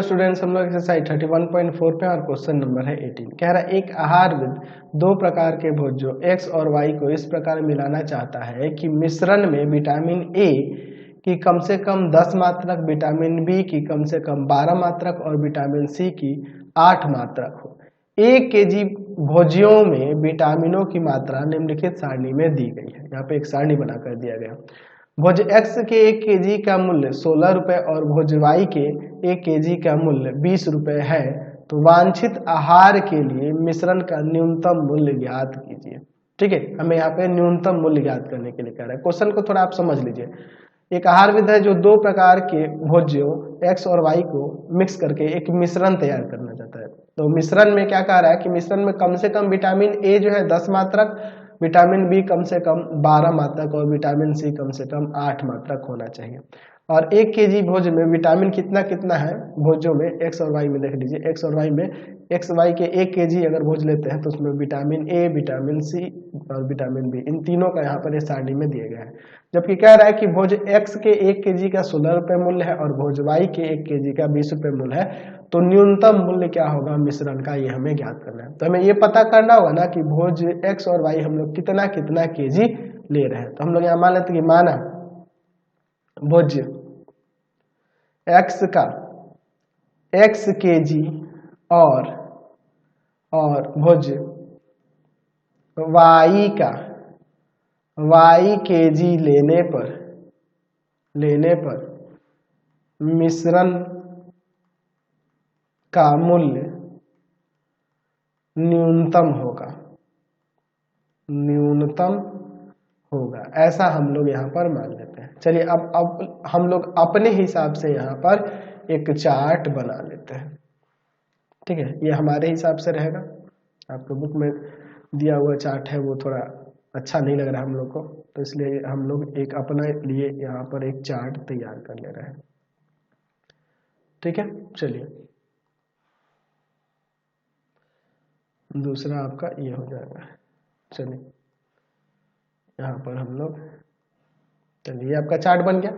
Students हम लोग exercise 31.4 पे और क्वेश्चन नंबर है 18। कह रहा है एक आहारविद दो प्रकार के भोज्यों x और y को इस प्रकार मिलाना चाहता है कि मिश्रण में विटामिन ए की कम से कम 10 मात्रक, विटामिन बी की कम से कम 12 मात्रक और विटामिन सी की 8 मात्रक हो। 1 केजी भोज्यों में विटामिनों की मात्रा निम्नलिखित सारणी में दी गई है। यहाँ पे एक सारणी बनाकर दिया गया। भोज x के 1 केजी का मूल्य 16 रुपए और भोज y के 1 केजी का मूल्य 20 रुपए है, तो वांछित आहार के लिए मिश्रण का न्यूनतम मूल्य ज्ञात कीजिए। ठीक है, हमें यहाँ पे न्यूनतम मूल्य ज्ञात करने के लिए कह रहा है। क्वेश्चन को थोड़ा आप समझ लीजिए। एक आहारविद है जो दो प्रकार के भोज्यों x और y को मिक्स करके एक मिश्रण तैयार करना चाहता है। तो मिश्रण में क्या कह रहा है कि मिश्रण में कम से कम विटामिन ए जो है 10 मात्रक, विटामिन बी कम से कम 12 मात्रक और विटामिन सी कम से कम 8 मात्रक होना चाहिए। और 1 केजी भोज में विटामिन कितना कितना है भोजों में एक्स और वाई में देख लीजिए। एक्स और वाई में एक्स वाई के 1 केजी अगर भोज लेते हैं तो उसमें विटामिन ए, विटामिन सी और विटामिन बी, इन तीनों का यहाँ पर इस सारणी में दिए गए हैं। जबकि कह रहा है कि भोज एक्स के 1 केजी का 16 रुपये मूल्य है और भोज वाई के 1 केजी का 20 रुपये मूल्य है, तो न्यूनतम मूल्य क्या होगा मिश्रण का, ये हमें ज्ञात करना है। तो हमें ये पता करना होगा ना कि भोज एक्स और वाई हम लोग कितना कितना केजी ले रहे हैं। तो हम लोग यहाँ मान लेते कि माना भोज एक्स का एक्स केजी और भोज वाई का वाई केजी लेने पर मिश्रण का मूल्य न्यूनतम होगा, ऐसा हम लोग यहाँ पर मान लेते हैं। चलिए अब हम लोग अपने हिसाब से यहाँ पर एक चार्ट बना लेते हैं। ठीक है, ये हमारे हिसाब से रहेगा। आपके बुक में दिया हुआ चार्ट है वो थोड़ा अच्छा नहीं लग रहा हम लोग को, तो इसलिए हम लोग एक अपने लिए यहाँ पर एक चार्ट तैयार कर ले रहे हैं। ठीक है, चलिए दूसरा आपका ये हो जाएगा। चलिए यहाँ पर हम लोग, चलिए आपका चार्ट बन गया।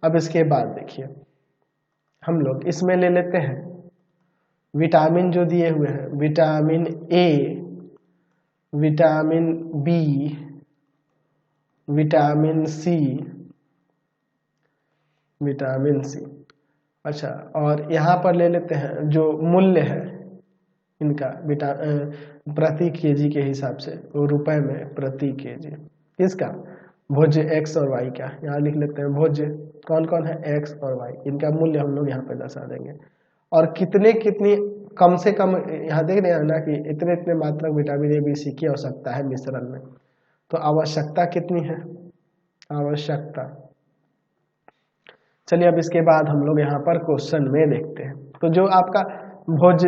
अब इसके बाद देखिए हम लोग इसमें ले लेते हैं विटामिन जो दिए हुए हैं, vitamin A, vitamin B, vitamin C, अच्छा, और यहाँ पर ले लेते हैं जो मूल्य है इनका प्रति केजी के हिसाब से, तो रुपए में प्रति केजी किसका, भोज्य एक्स और वाई का। यहाँ लिख लेते हैं भोज्य कौन कौन है, एक्स और वाई, इनका मूल्य हम लोग यहाँ पे दर्शा देंगे। और कितनी कम से कम यहाँ देख रहे हैं ना कि इतने इतने मात्रक विटामिन ए बी सी की आवश्यकता है मिश्रण में। तो आवश्यकता कितनी है, आवश्यकता, चलिए अब इसके बाद हम लोग यहाँ पर क्वेश्चन में देखते हैं। तो जो आपका भोज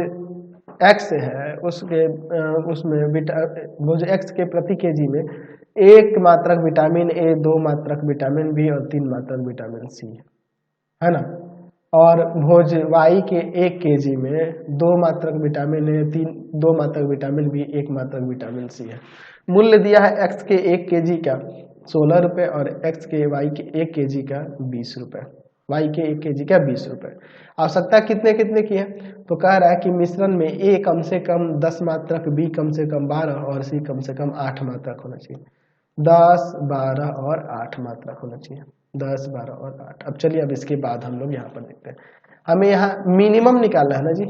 एक्स है उसमें भोज एक्स के प्रति केजी में 1 मात्रक विटामिन ए, 2 मात्रक विटामिन बी और 3 मात्रक विटामिन सी है ना। और भोज वाई के 1 केजी में 2 मात्रक विटामिन ए, 2 मात्रक विटामिन बी, 1 मात्रक विटामिन सी है। मूल्य दिया है एक्स के 1 केजी का 16 रुपये और एक्स के वाई के 1 केजी का 20 रुपये, वाई के 1 केजी का 20 रुपये। आवश्यकता कितने कितने की है, तो कह रहा है कि मिश्रण में ए कम से कम 10 मात्रक, बी कम से कम 12 और सी कम से कम 8 मात्रक होना चाहिए। 10, 12 और 8 मात्रक होना चाहिए, 10, 12 और 8। अब चलिए अब इसके बाद हम लोग यहाँ पर देखते हैं। हमें यहाँ मिनिमम निकालना है ना जी,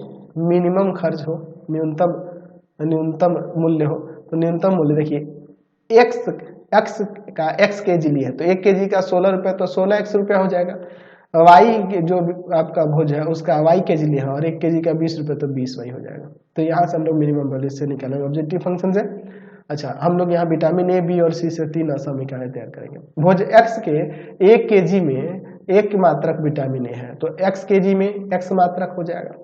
मिनिमम खर्च हो, न्यूनतम मूल्य हो। तो न्यूनतम मूल्य देखिए एक्स केजी लिया है तो 1 केजी का 16 रुपये, तो 16 एक्स रुपया हो जाएगा। वाई जो आपका भोज है उसका वाई केजी लिया है और 1 केजी का 20 रुपये, तो 20 वाई हो जाएगा। तो यहाँ से हम लोग मिनिमम वैल्यू से निकालेंगे ऑब्जेक्टिव फंक्शन से। अच्छा, हम लोग यहाँ विटामिन ए, बी और सी से 3 समीकरण तैयार करेंगे। भोज एक्स के 1 केजी में 1 मात्रक विटामिन ए है तो एक्स केजी में एक्स मात्रक हो जाएगा।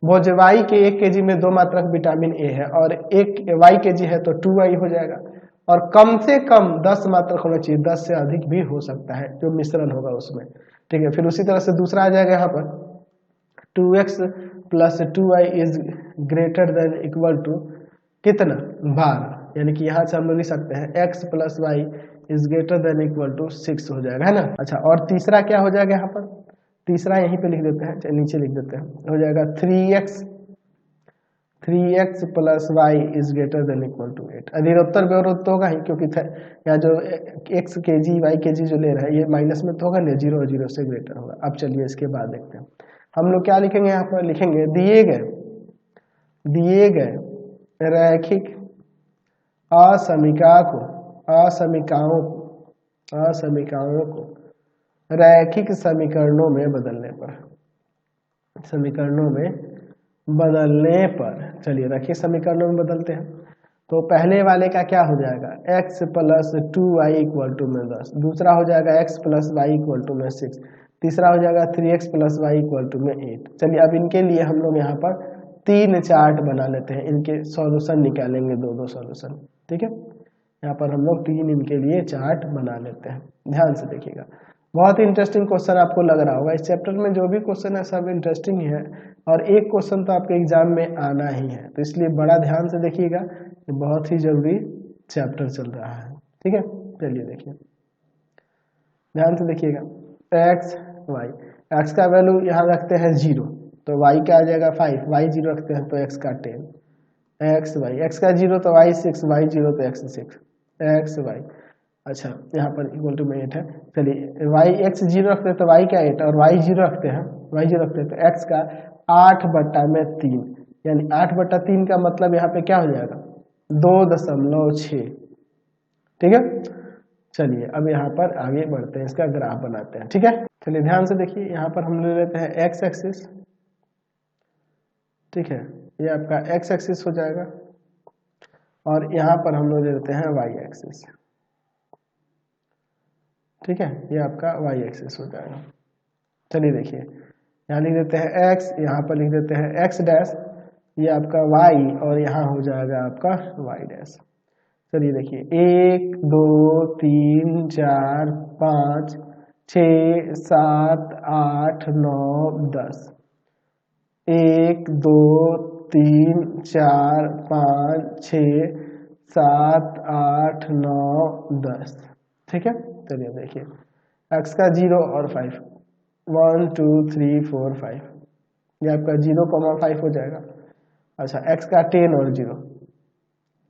भोज वाई के 1 केजी में 2 मात्रक विटामिन ए है और 1 वाई केजी है तो 2 वाई हो जाएगा। और कम से कम 10 मात्रक होना चाहिए, 10 से अधिक भी हो सकता है जो मिश्रण होगा उसमें। ठीक है, फिर उसी तरह से दूसरा आ जाएगा यहाँ पर 2x plus 2y is greater than equal to कितना, 12, यानी कि यहाँ से हम लोग लिख सकते हैं x plus y is greater than equal to 6 हो जाएगा, है ना। अच्छा, और तीसरा क्या हो जाएगा यहाँ पर, तीसरा यहीं पे लिख देते हैं, नीचे लिख देते हैं, हो जाएगा 3x plus y is greater than equal to 8। अधिरोत्तर व्यवरोध तो होगा ही, क्योंकि यहाँ जो x kg y kg जो ले रहा है ये माइनस में तो होगा नहीं, 0 और 0 से ग्रेटर होगा। अब चलिए इसके बाद देखते हैं हम लोग क्या लिखेंगे। यहाँ पर लिखेंगे दिए गए रैखिक असमीकाओं को रैखिक समीकरणों में बदलने पर चलिए रैखिक समीकरणों में बदलते हैं। तो पहले वाले का क्या हो जाएगा, x plus 2y equal to में 10, दूसरा हो जाएगा x plus y equal to में 6, तीसरा हो जाएगा 3x plus y equal to में 8। चलिए अब इनके लिए हम लोग यहाँ पर 3 चार्ट बना लेते हैं, इनके सॉल्यूशन निकालेंगे, दो सॉल्यूशन। ठीक है, यहाँ पर हम लोग 3 इनके लिए चार्ट बना लेते हैं। ध्यान से देखिएगा, बहुत ही इंटरेस्टिंग क्वेश्चन आपको लग रहा होगा। इस चैप्टर में जो भी क्वेश्चन है सब इंटरेस्टिंग ही है, और एक क्वेश्चन तो आपके एग्जाम में आना ही है, तो इसलिए बड़ा ध्यान से देखिएगा, ये बहुत ही जरूरी चैप्टर चल रहा है। ठीक है, चलिए देखिए ध्यान से देखिएगा, x का वैल्यू यहाँ रखते हैं 0, तो y का आ जाएगा 5, y 0 रखते हैं तो x का 10, x का 0 तो y 6, y 0 तो x 6, x y। अच्छा यहाँ पर इक्वल टू में 8 है। चलिए y x 0 रखते हैं तो y का 8, और y 0 रखते हैं तो x का 8/3, यानी 8/3 का मतलब यहाँ पे क्या हो जाएगा 2.6। ठीक है, चलिए अब यहाँ पर आगे बढ़ते हैं, इसका ग्राफ बनाते हैं। ठीक है, चलिए ध्यान से देखिए, यहाँ पर हम ले लेते हैं x एक्सिस। ठीक है, ये आपका x एक्सिस हो जाएगा, और यहाँ पर हम लोग ले लेते हैं y एक्सिस। ठीक है, ये आपका y एक्सिस हो जाएगा। चलिए देखिए, यहाँ लिख देते हैं x, यहाँ पर लिख देते हैं x डैश, ये आपका y, और यहाँ हो जाएगा आपका y डैश। चलिए देखिए 1 2 3 4 5 6 7 8 9 10, 1 2 3 4 5 6 7 8 9 10। ठीक है, चलिए देखिए x का 0 और 5, 1 2 3 4 5, ये आपका 0,5 हो जाएगा। अच्छा x का 10 और 0,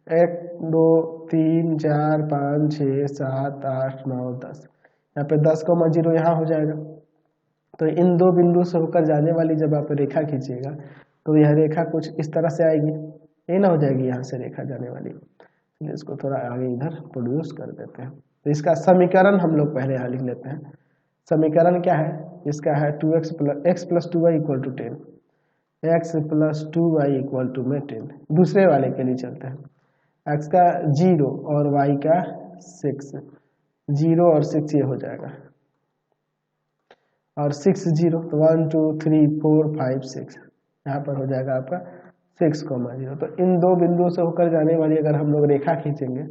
1 2 3 4 5 6 7 8 9 10, यहाँ पे 10,0 यहाँ हो जाएगा। तो इन दो बिंदु से होकर जाने वाली जब आप रेखा खींचिएगा तो यह रेखा कुछ इस तरह से आएगी, ये ना हो जाएगी यहाँ से रेखा जाने वाली। इसको थोड़ा आगे इधर प्रोड्यूस कर देते हैं। तो इसका समीकरण हम लोग पहले यहाँ लिख लेते हैं। समीकरण क्या है इसका, है 2x plus 2y equal to 10, x plus 2y equal to में 10। दूसरे वाले के लिए चलते हैं, x का 0 और y का 6, 0 और 6 ये हो जाएगा, और 6 0 तो 1 2 3 4 5 6, यहाँ पर हो जाएगा आपका 6,0। तो इन दो बिंदुओं से होकर जाने वाली अगर हम लोग रेखा खींचेंगे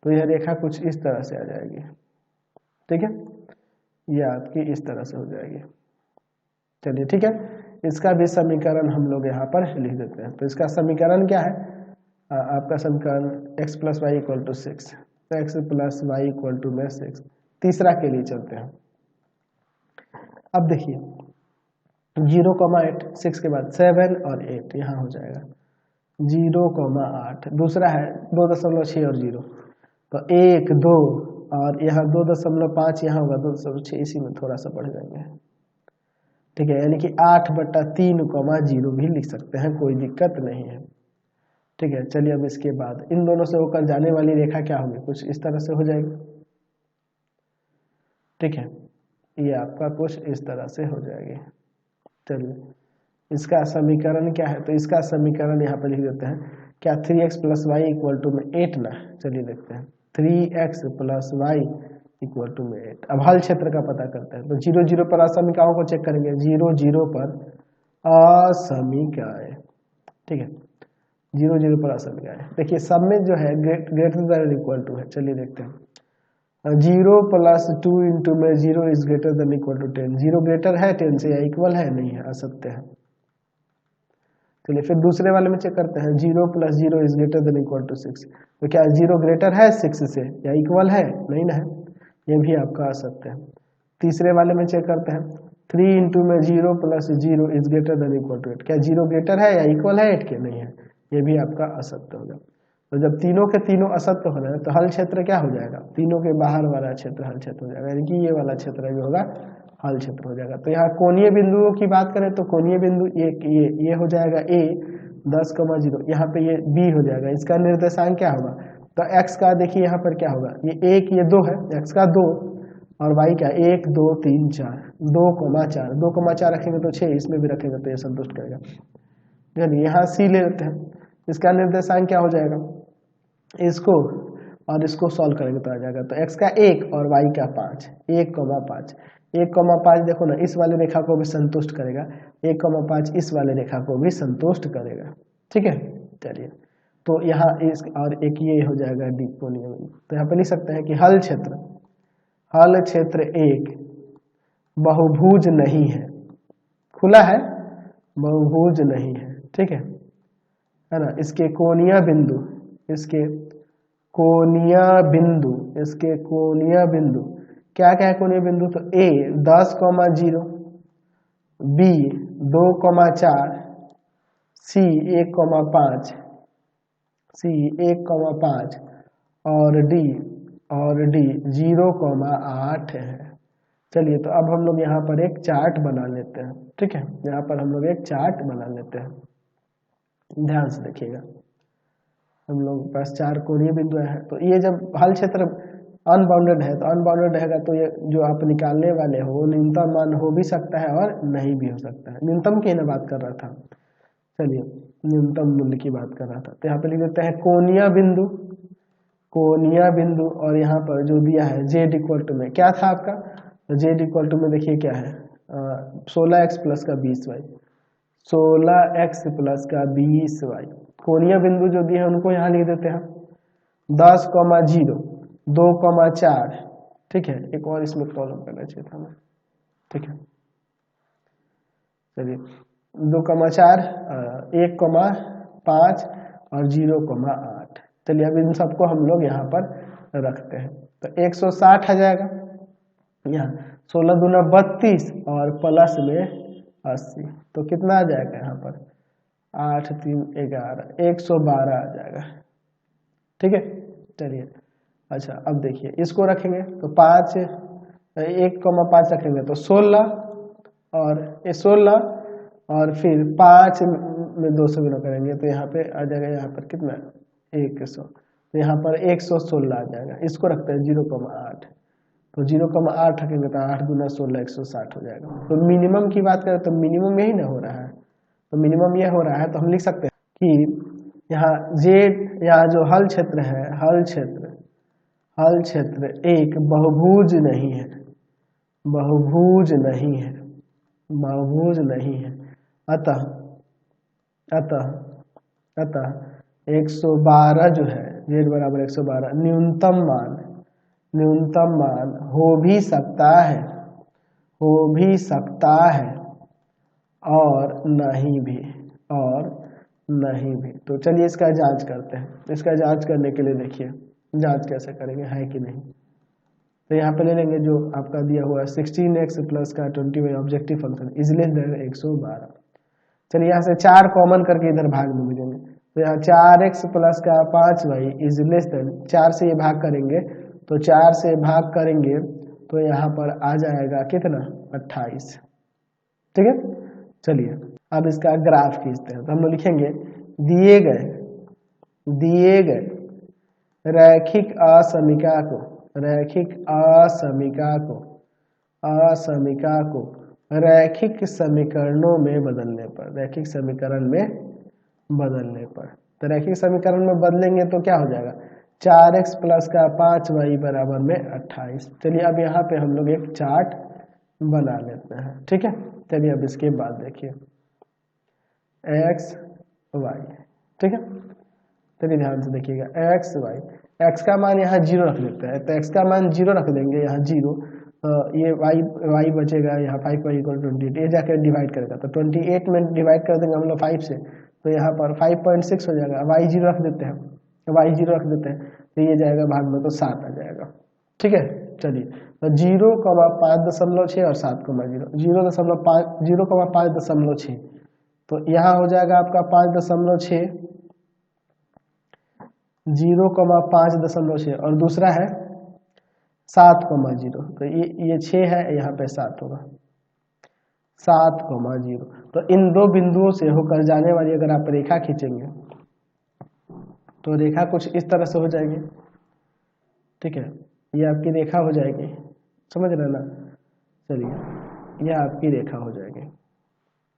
तो यह रेखा कुछ इस तरह से आ जाएगी। ठीक है, यह आपकी इस तरह से हो जाएगी। चलिए ठीक है, इसका भी समीकरण हम लोग यहाँ पर लिख देते हैं। तो इसका समीकरण क्या है, आपका समीकरण x plus y equal to 6, x plus y equal to में 6। तीसरा के लिए चलते हैं। अब देखिए 0,8, 6 के बाद 7 और 8 यहाँ हो जाएगा 0,8। दूसरा है 2.6 और 0, तो 1 2 और यहाँ 2.5 यहाँ होगा 2.6, इसी में थोड़ा सा बढ़ जाएंगे। ठीक है, यानी कि 8/3,0 भी लिख सकते हैं, कोई दिक्कत नहीं है। ठीक है, चलिए अब इसके बाद इन दोनों से होकर जाने वाली रेखा क्या होगी, कुछ इस तरह से हो जाएगी। ठीक है, ये आपका कुछ इस तरह से हो जाएगी। चलिए इसका समीकरण क्या है, तो इसका समीकरण यहाँ पर लिख देते हैं क्या, 3x plus y equal to में 8 ना। चलिए देखते हैं 3x plus y equal to में 8। अब हल क्षेत्र का पता करते हैं, तो 0 0 पर असमीकाओं को चेक करेंगे, 0 0 पर असमीकाएं। ठीक है, 0 0 पर असमीकाएं। देखिए सब में जो है ग्रेटर देन इक्वल टू है। चलिए देखते हैं 0 प्लस 2 इंटू में 0 is greater than equal to 10। 0 ग्रेटर है 10 से या इक्वल है, नहीं है, असत्य है। चलिए फिर दूसरे वाले में चेक करते हैं, 0 plus 0 is greater than equal to 6। तो क्या 0 ग्रेटर है 6 से या इक्वल है, नहीं ना है, ये भी आपका असत्य है। तीसरे वाले में चेक करते हैं, 3 इंटू में 0 plus 0 is greater than equal to 8। क्या 0 ग्रेटर है या इक्वल है 8 के? नहीं है, ये भी आपका असत्य होगा। तो जब तीनों के तीनों असत्य हो रहे हैं तो हल क्षेत्र क्या हो जाएगा? तीनों के बाहर वाला क्षेत्र हल क्षेत्र हो जाएगा, यानी कि ये वाला क्षेत्र जो होगा हल क्षेत्र हो जाएगा। तो यहाँ कोणीय बिंदुओं की बात करें तो कोणीय बिंदु ये हो जाएगा a 10,0, यहाँ पे ये b हो जाएगा। इसका निर्देशांक क्या होगा? तो x का देखिए यहाँ पर क्या होगा, ये 1 ये 2 है, x का 2 और y का 1 2 3 4 2,4 2,4 रखेंगे तो 6, इसमें भी रखेंगे तो ये संतुष्ट करेगा। चलिए यहाँ c ले लेते हैं, इसका निर्देशांक क्या हो जाएगा? इसको और इसको सॉल्व करेंगे तो आ जाएगा। तो x का 1 और y का 5 1,5 1,5 देखो ना, इस वाले रेखा को भी संतुष्ट करेगा, 1,5 इस वाले रेखा को भी संतुष्ट करेगा। ठीक है, चलिए तो यहाँ इस और एक ये हो जाएगा डी कोणीय बिंदु। तो यहाँ पे लिख सकते हैं कि हल क्षेत्र एक बहुभुज नहीं है, खुला है, बहुभुज नहीं है। ठीक है ना। इसके कोणीय बिंदु क्या क्या है कोणीय बिंदु? तो a 10,0, b 2,4, c 1,5 और d 0,8 है। चलिए तो अब हम लोग यहाँ पर एक चार्ट बना लेते हैं। ठीक है, यहाँ पर हम लोग एक चार्ट बना लेते हैं, ध्यान से देखिएगा। हम लोग पास 4 कोणीय बिंदु हैं, तो ये जब हल क्षेत्र अनबाउंडेड है तो अनबाउंडेड रहेगा तो ये जो आप निकालने वाले हो वो न्यूनतम मान हो भी सकता है और नहीं भी हो सकता है। न्यूनतम की ना बात कर रहा था, चलिए न्यूनतम मूल्य की बात कर रहा था। तो यहाँ पे लिख देते हैं कोणीय बिंदु और यहाँ पर जो दिया है z इक्वल टू में क्या था आपका? तो z इक्वल टू में देखिए क्या है, 16x प्लस का 20y, 16x प्लस का 20y। कोणीय बिंदु जो दिए हैं उनको यहाँ लिख देते हैं 10,0 2,4। ठीक है, एक और इसमें कॉलम करना चाहिए था हमें। ठीक है, चलिए 2,4 1,5 और 0,8। चलिए अब इन सबको हम लोग यहाँ पर रखते हैं तो 160 आ जाएगा। यहाँ 16 दूना 32 और प्लस में 80, तो कितना आ जाएगा यहाँ पर? 8 3 11 112 आ जाएगा। ठीक है, चलिए अच्छा अब देखिए इसको रखेंगे तो 1,5 रखेंगे तो 16 और फिर 5 में 2 से गुना करेंगे तो यहाँ पे आ जाएगा, यहाँ पर कितना 100, तो यहाँ पर 116 आ जाएगा। इसको रखते हैं 0,8, तो 0,8 रखेंगे तो 8 दूना 16 160 हो जाएगा। तो मिनिमम की बात करें तो मिनिमम यही ना हो रहा है, तो मिनिमम ये हो रहा है। तो हम लिख सकते हैं कि यहाँ जो हल क्षेत्र है, हल क्षेत्र एक बहुभुज नहीं है, बहुभुज नहीं है। अतः 112 जो है, z बराबर 112 न्यूनतम मान हो भी सकता है और नहीं भी। तो चलिए इसका जांच करते हैं। इसका जांच करने के लिए देखिए जांच कैसे करेंगे, है कि नहीं। तो यहाँ पे ले लेंगे जो आपका दिया हुआ है 16x प्लस का 20y objective function is less than 112। चलिए यहाँ से 4 कॉमन करके इधर भाग में भेजेंगे तो यहाँ 4x प्लस का 5y इज लेस देन, 4 से ये भाग करेंगे तो 4 से भाग करेंगे तो यहाँ पर आ जाएगा कितना 28। ठीक है, चलिए अब इसका ग्राफ खींचते हैं। तो हम लोग लिखेंगे दिए गए रैखिक असमीका को रैखिक समीकरणों में बदलने पर, रैखिक समीकरण में बदलने पर, तो रैखिक समीकरण में बदलेंगे तो क्या हो जाएगा 4x प्लस का 5y बराबर में 28। चलिए अब यहाँ पे हम लोग एक चार्ट बना लेते हैं। ठीक है, चलिए अब इसके बाद देखिए x y। ठीक है, चलिए ध्यान से देखिएगा x y, x का मान यहाँ 0 रख देते हैं, तो x का मान 0 रख देंगे यहाँ 0, ये y बचेगा यहाँ 5y = 28, ये जाकर डिवाइड करेगा तो 28 में डिवाइड कर देंगे हम लोग 5 से, तो यहाँ पर 5.6 हो जाएगा। y 0 रख देते हैं, तो ये जाएगा भाग में तो 7 आ जाएगा। ठीक है, चलिए तो 0,5.6 और 7,0 0,5.6 तो यहाँ हो जाएगा आपका 5.6 0,5.6 और दूसरा है 7,0 तो ये 6 है, यहाँ पे 7 होगा 7,0 तो इन दो बिंदुओं से होकर जाने वाली अगर आप रेखा खींचेंगे तो रेखा कुछ इस तरह से हो जाएगी। ठीक है, ये आपकी रेखा हो जाएगी, समझ रहे ना। चलिए यह आपकी रेखा हो जाएगी,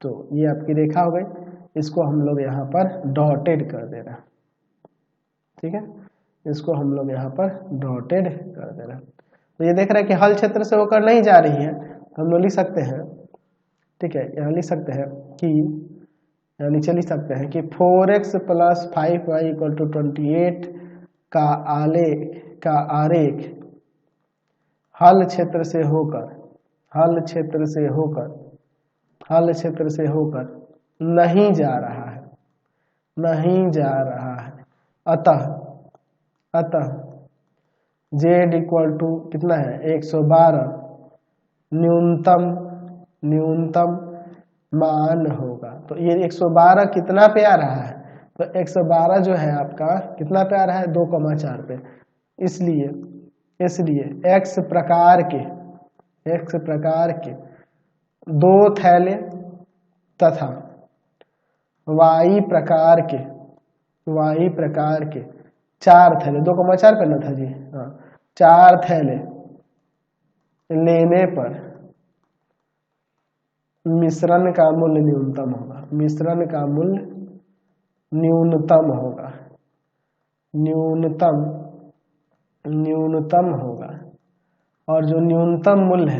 तो ये आपकी रेखा हो गई, इसको हम लोग यहाँ पर डॉटेड कर दे रहे हैं। ठीक है, इसको हम लोग यहाँ पर डॉटेड कर दे रहे हैं। तो ये देख रहे हैं कि हल क्षेत्र से होकर नहीं जा रही है, तो हम लोग लिख सकते हैं, ठीक है, यहाँ लिख सकते हैं कि यहाँ नीचे लिख सकते हैं कि 4x + 5y = 28 का आरेख हल क्षेत्र से होकर नहीं जा रहा है, अतः z = कितना है 112 न्यूनतम मान होगा। तो ये 112 कितना पे आ रहा है, तो 112 जो है आपका कितना पे आ रहा है 2,4 पे। इसलिए x प्रकार के 2 थैले तथा y प्रकार के 4 थैले 2,4 पे ना था जी, हाँ 4 थैले लेने पर मिश्रण का मूल्य न्यूनतम होगा। और जो न्यूनतम मूल्य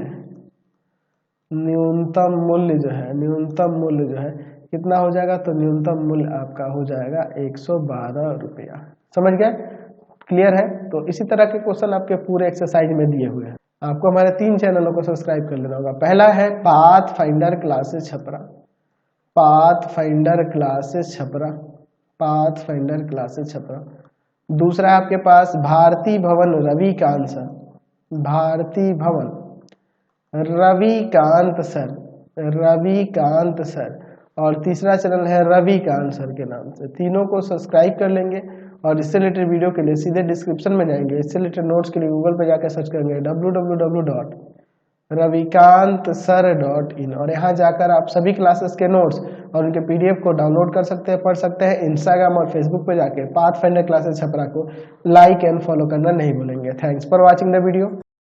जो है कितना हो जाएगा, तो न्यूनतम मूल्य आपका हो जाएगा 112 रुपया। समझ गए, क्लियर है। तो इसी तरह के क्वेश्चन आपके पूरे एक्सरसाइज में दिए हुए हैं। आपको हमारे 3 चैनलों को सब्सक्राइब कर लेना होगा। पहला है पाथफाइंडर क्लासेस छपरा। दूसरा है आपके पास भारती भवन रविकांत सर और तीसरा चैनल है रविकांत सर के नाम से। तीनों को सब्सक्राइब कर लेंगे और इससे रिलेटेड वीडियो के लिए सीधे डिस्क्रिप्शन में जाएंगे। इससे रिलेटेड नोट्स के लिए गूगल पे जाकर सर्च करेंगे www.ravikantsir.in और यहाँ जाकर आप सभी क्लासेस के नोट्स और उनके PDF को डाउनलोड कर सकते हैं, पढ़ सकते हैं। इंस्टाग्राम और फेसबुक पे जाके पाथफाइंडर क्लासेस छपरा को लाइक एंड फॉलो करना नहीं भूलेंगे। Thanks for watching the video.